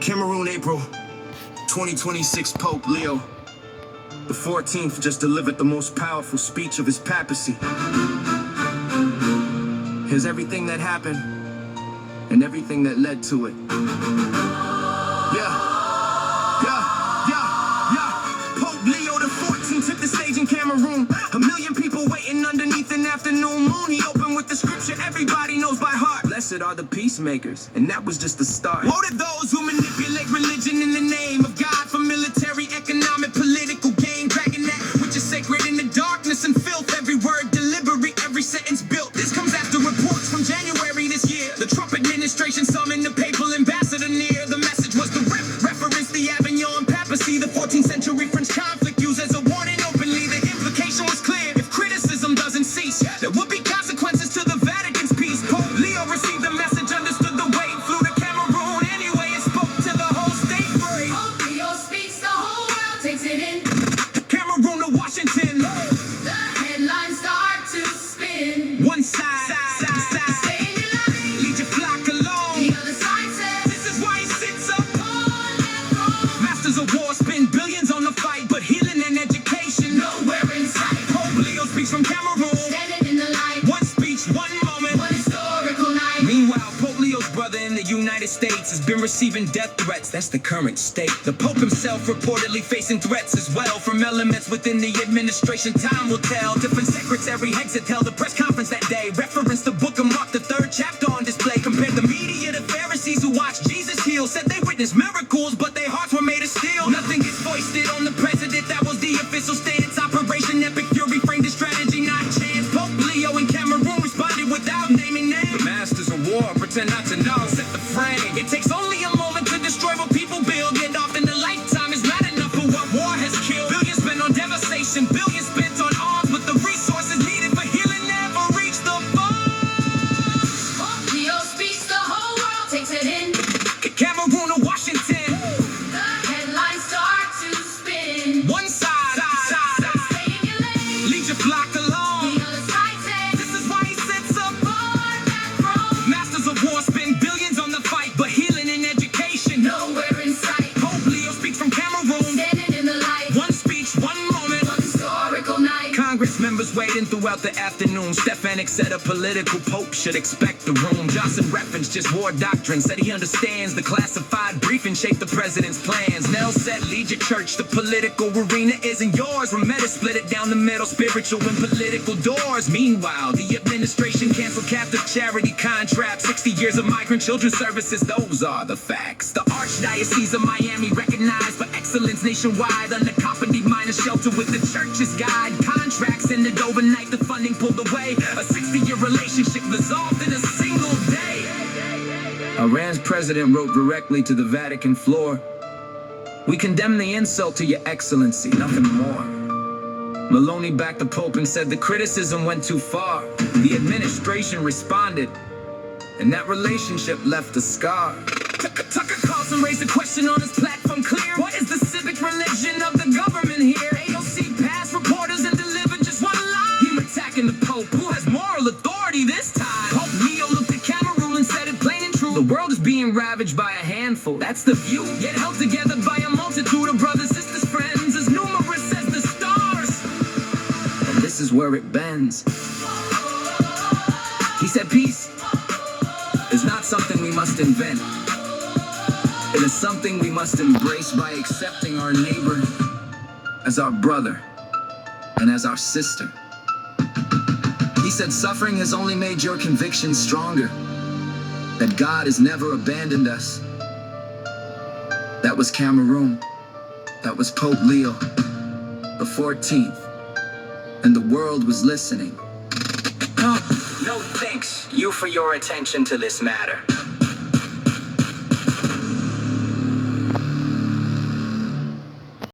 Cameroon, April 2026. Pope Leo the 14th just delivered the most powerful speech of his papacy. Here's everything that happened and everything that led to it. Pope Leo the 14th took the stage in Cameroon. A million people waiting underneath an afternoon moon. He opened with the scripture everybody knows by heart. Blessed are the peacemakers, and that was just the start. Woe to those who manipulate religion in the name of God for military, economic, political gain, dragging that which is sacred in the darkness and filth. Every word deliberate, every sentence built. This comes after reports from January this year. The Trump administration summoned the papal ambassador near. The message was the reference the Avignon papacy, the 14th century French conflict used as a warning openly. The implication was clear: if criticism doesn't cease, there would be consequences to the Vatican's peace. Pope Leo received the message, understood the weight, flew to Cameroon anyway, and spoke to the whole state. Pope Leo speaks, the whole world takes it in. Cameroon to Washington, the headlines start to spin. one side. Stay in your lane. Lead your flock alone. The other side says, This is why he sits up. on and wrong. Masters of war spend billions on the fight, but healing and education Nowhere in sight. Pope Leo speaks from Cameroon. Standing in the light. One speech, one moment. One historical night. Meanwhile, Pope Leo's brother in the United States has been receiving death threats. That's the current state. The Pope himself reportedly facing threats as well from elements within the administration. Time will tell. Different secretary Hexet held a press conference that day. Referenced the book of Mark, the 3rd chapter on display. Compared the media to Pharisees who watched Jesus heal. Said they witnessed miracles, but their hearts were made of steel. Nothing gets foisted on the president. That was the official stance. Operation Epic Fury framed the strategy, not chance. Pope Leo in Cameroon responded without naming names. The masters of war pretend not to know, set the frame. It takes only a moment to destroy what people build, yet often a lifetime is not enough for what war has killed. Billions spent on devastation, billions spent on arms, but the resources needed for healing never reach the funds. Pope Leo speaks, the whole world takes it in. Cameroon to Washington, The headlines start to spin. one side. Stay in your lane. Lead your flock alone. The other side says, This is why he sits up. on and wrong. Masters of war spend billions on the fight, but healing and education. Nowhere in sight. Pope Leo speaks from Cameroon. Standing in the light. One speech, one moment. One historical night. Congress members waiting throughout the afternoon. Stefanik said a political pope should expect the room. Johnson referenced just war doctrine, said he understands the classified briefing shaped the president's plans. Nell said, lead your church, the political arena isn't yours. Remeta split it down the middle, spiritual and political doors. Meanwhile, the administration canceled captive charity contracts. 60 years of migrant children's services, those are the facts. The Archdiocese of Miami recognized for excellence nationwide. Unaccompanied minor shelter with the church's guide. Contracts ended overnight, the funding pulled away. A 60-year relationship dissolved in a single day. Iran's president wrote directly to the Vatican floor. We condemn the insult to your excellency, nothing more. Maloney backed the Pope and said the criticism went too far. The administration responded, and that relationship left a scar. Tucker Carlson raised a question on his platform clear. What is the civic religion of the government here? AOC passed reporters and delivered just one line. Him attacking the Pope, who has moral authority this time. Pope Leo looked at Cameroon and said it plain and true. The world is being ravaged by a handful, that's the view. Yet held together by a multitude of brothers, sisters, friends, as numerous as the stars. And this is where it bends. He said peace is not something we must invent. It is something we must embrace by accepting our neighbor as our brother and as our sister. He said suffering has only made your conviction stronger, that God has never abandoned us. That was Cameroon. That was Pope Leo the 14th. And the world was listening. No thanks you for your attention to this matter.